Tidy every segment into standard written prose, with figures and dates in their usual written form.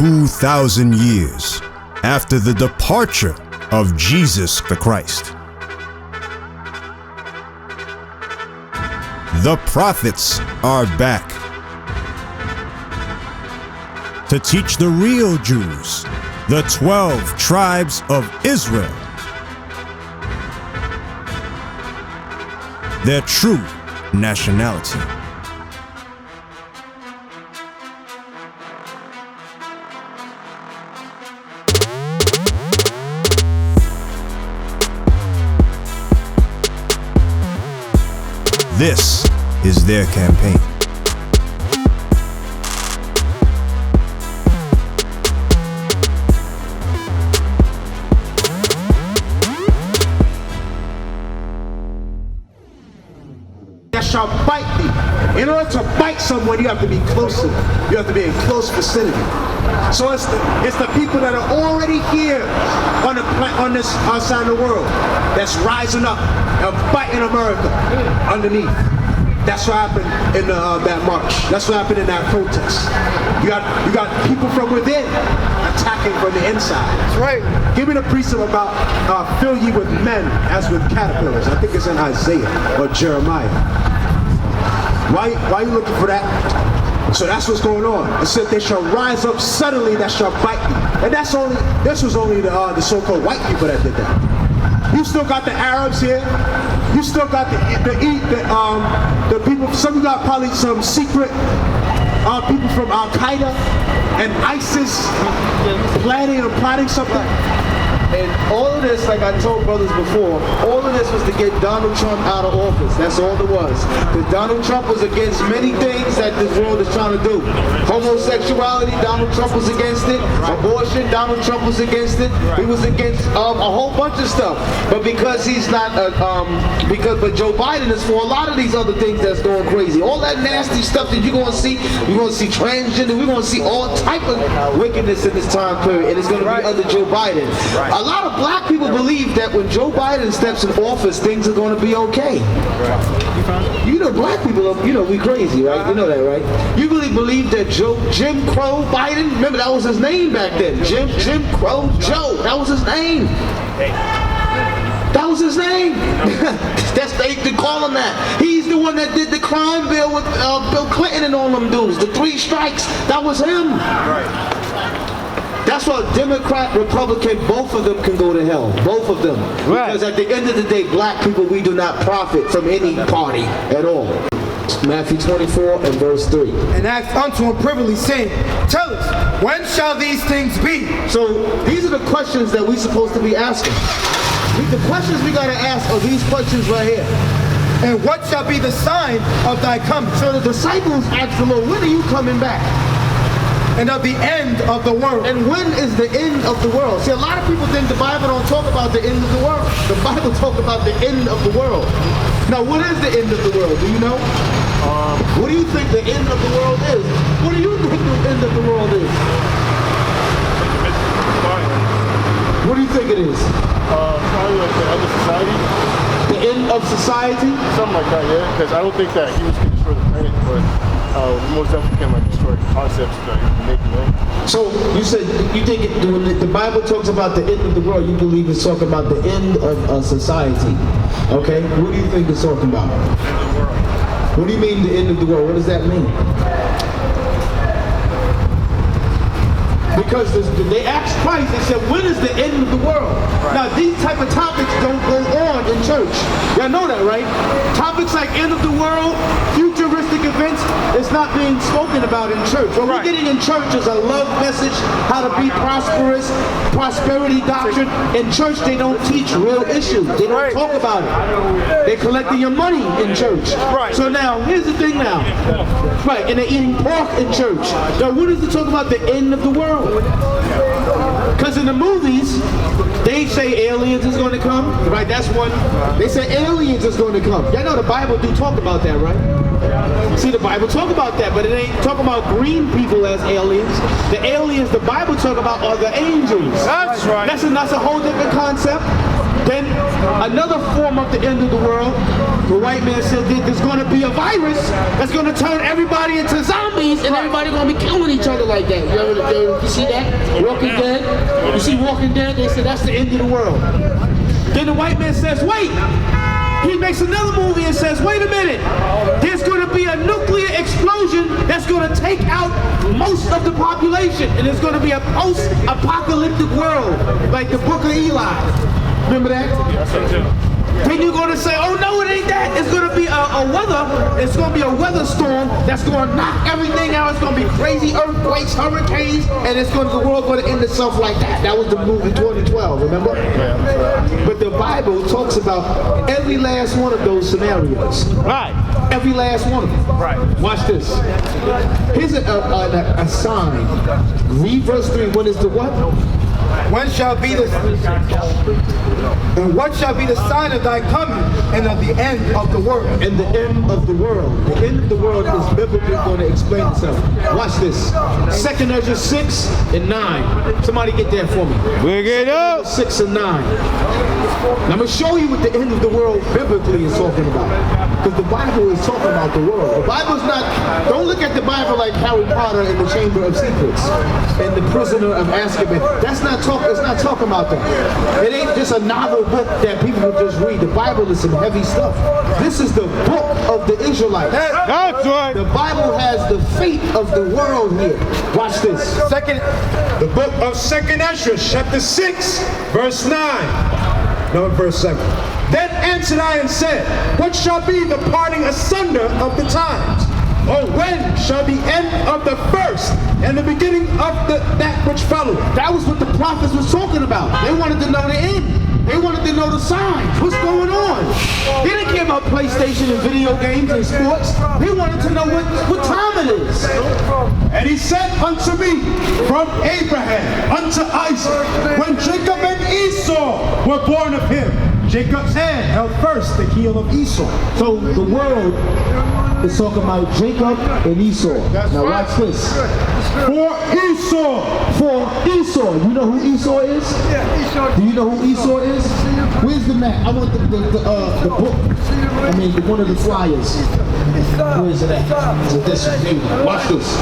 2,000 years after the departure of Jesus the Christ. The prophets are back to teach the real Jews, the 12 tribes of Israel, their true nationality. This is their campaign. That shall bite thee. In order to bite someone, you have to be close to them. You have to be in close vicinity. So it's the people that are already here on this side of the world that's rising up and fighting America underneath. That's what happened in that march. That's what happened in that protest. You got people from within attacking from the inside. That's right. Give me the precept about fill ye with men as with caterpillars. I think it's in Isaiah or Jeremiah. Why are you looking for that? So that's what's going on. It said they shall rise up suddenly that shall bite thee. And this was only the so-called white people that did that. You still got the Arabs here. You still got the people. Some of you got probably some secret people from Al Qaeda and ISIS planning or plotting something. And all of this, like I told brothers before, all of this was to get Donald Trump out of office. That's all it was. Because Donald Trump was against many things that this world is trying to do. Homosexuality, Donald Trump was against it. Abortion, Donald Trump was against it. He was against a whole bunch of stuff. But because he's not, but Joe Biden is for a lot of these other things that's going crazy. All that nasty stuff that you're going to see transgender, we're going to see all type of wickedness in this time period. And it's going to be under Joe Biden. A lot of black people believe that when Joe Biden steps in office, things are going to be okay. You know, black people, we crazy, right? You know that, right? You really believe that Jim Crow Biden, remember that was his name back then. Jim Crow Joe, that was his name. That was his name. They call him that. He's the one that did the crime bill with Bill Clinton and all them dudes. The 3 strikes, that was him. Right. That's why Democrat, Republican, both of them can go to hell. Both of them. Right. Because at the end of the day, black people, we do not profit from any party at all. Matthew 24 and verse 3. And asked unto him privily, saying, tell us, when shall these things be? So these are the questions that we're supposed to be asking. The questions we got to ask are these questions right here. And what shall be the sign of thy coming? So the disciples asked the Lord, when are you coming back? And of the end of the world. And when is the end of the world? See, a lot of people think the Bible don't talk about the end of the world. The Bible talk about the end of the world. Now, what is the end of the world? Do you know? What do you think the end of the world is? What do you think the end of the world is? What do you think it is? Probably like the end of society. The end of society? Something like that, yeah. Because I don't think that he was going to destroy the planet, but most definitely can destroy concepts that you can make, So you said you think when the Bible talks about the end of the world, you believe it's talking about the end of society. Okay? What do you think it's talking about? End of the world. What do you mean the end of the world? What does that mean? Because they asked Christ, they said, when is the end of the world? Right. Now, these type of topics don't go on in church. Y'all know that, right? Topics like end of the world, futuristic events, it's not being spoken about in church. What we're getting in church is a love message, how to be prosperous, prosperity doctrine. In church, they don't teach real issues. They don't talk about it. They're collecting your money in church. Right. So now, here's the thing now. Right, and they're eating pork in church. Now, what does it talk about the end of the world? Because in the movies, they say aliens is going to come, right? That's one. They say aliens is going to come. Y'all know the Bible do talk about that, right? See, the Bible talk about that, but it ain't talking about green people as aliens. The aliens the Bible talk about are the angels. That's right. That's a whole different concept. Then another form of the end of the world, the white man said that there's going to be a virus that's going to turn everybody into zombies and everybody going to be killing each other like that. You see that? Walking Dead? You see Walking Dead? They said that's the end of the world. Then the white man says, wait. He makes another movie and says, wait a minute, there's going to be a nuclear explosion that's going to take out most of the population, and it's going to be a post-apocalyptic world, like the Book of Eli. Remember that? Then you're going to say, oh no, it ain't that. It's going to be it's going to be a weather storm that's going to knock everything out. It's going to be crazy earthquakes, hurricanes, and the world's going to end itself like that. That was the movie 2012, remember? But the Bible talks about every last one of those scenarios. Right. Every last one of them. Right. Watch this. Here's a sign. Read verse 3. What is the what? When shall be the and what shall be the sign of thy coming and of the end of the world? And the end of the world. The end of the world is biblically going to explain itself. Watch this. 2nd Ezra 6 and 9. Somebody get that for me. Bring it up. 6 and 9. Now I'm going to show you what the end of the world biblically is talking about. Because the Bible is talking about the world. The Bible's not, don't look at the Bible like Harry Potter in the Chamber of Secrets and the Prisoner of Azkaban. It's not talking about that. It ain't just a novel book that people will just read. The Bible is some heavy stuff. This is the book of the Israelites. That's right. The Bible has the fate of the world here. Watch this. The book of 2nd Ezra, chapter 6, verse 9. No, verse 7. Then answered I and said, what shall be the parting asunder of the times? Or when shall the end of the first and the beginning of that which followed? That was what the prophets was talking about. They wanted to know the end. They wanted to know the signs. What's going on? They didn't care about PlayStation and video games and sports. They wanted to know what time it is. And he said unto me, from Abraham unto Isaac, when Jacob and Esau were born of him. Jacob's hand held first the heel of Esau. So the world is talking about Jacob and Esau. Now watch this. For Esau. You know who Esau is? Do you know who Esau is? Where's the map? I want the book. I mean, one of the flyers. Where is it at? Is it this one? Watch this.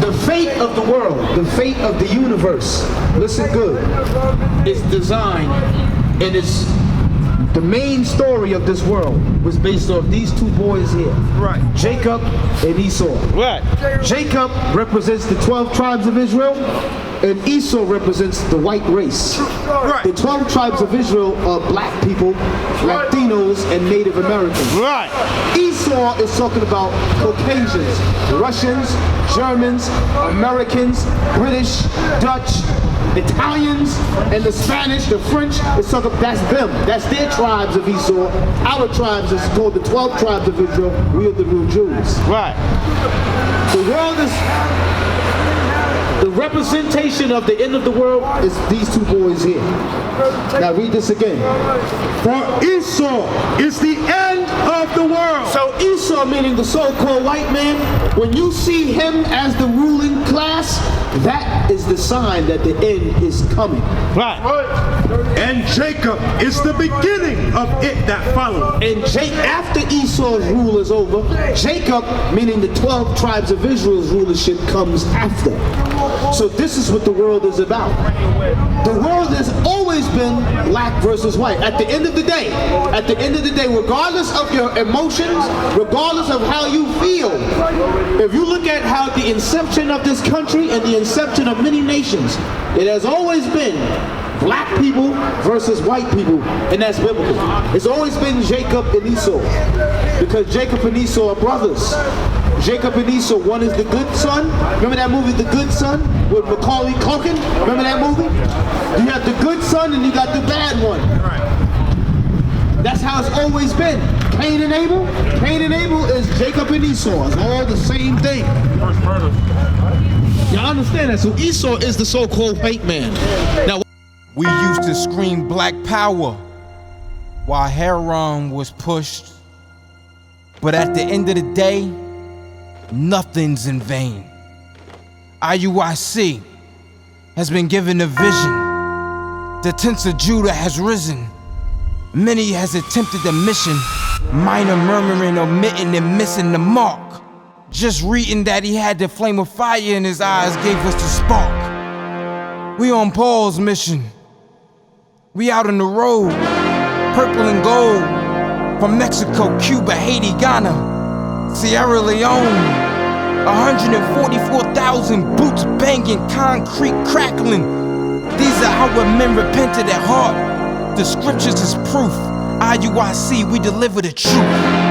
The fate of the world, the fate of the universe, listen good, is designed, and it's the main story of this world was based off these two boys here. Right. Jacob and Esau. Right. Jacob represents the 12 tribes of Israel, and Esau represents the white race. Right. The 12 tribes of Israel are black people, Latinos, and Native Americans. Right. Esau is talking about Caucasians, Russians, Germans, Americans, British, Dutch, Italians, and the Spanish, the French. It's talking, that's them. That's their tribes of Esau. Our tribes is called the 12 tribes of Israel. We are the real Jews. Right. The world is, the representation of the end of the world is these two boys here. Now read this again. For Esau is the end of the world. So Esau, meaning the so-called white man, when you see him as the ruling class, that is the sign that the end is coming. Right. And Jacob is the beginning of it that followed. And after Esau's rule is over, Jacob, meaning the 12 tribes of Israel's rulership, comes after. So this is what the world is about. The world has always been black versus white. At the end of the day, regardless of your emotions, regardless of how you feel, if you look at how the inception of this country and the inception of many nations, it has always been black people versus white people, and that's biblical. It's always been Jacob and Esau, because Jacob and Esau are brothers. Jacob and Esau, one is the good son. Remember that movie, The Good Son, with Macaulay Culkin? Remember that movie? You have the good son and you got the bad one. That's how it's always been. Cain and Abel? Cain and Abel is Jacob and Esau. It's all the same thing. Y'all understand that? So Esau is the so-called white man. Now, we used to scream black power while heroin was pushed But at the end of the day, nothing's in vain. IUIC has been given a vision. The tents of Judah has risen. Many has attempted the mission, minor murmuring, omitting, and missing the mark. Just reading that he had the flame of fire in his eyes gave us the spark. We on Paul's mission. We out on the road, purple and gold, from Mexico, Cuba, Haiti, Ghana, Sierra Leone. 144,000 boots banging, concrete crackling. These are our men repented at heart. The scriptures is proof. IUIC, we deliver the truth.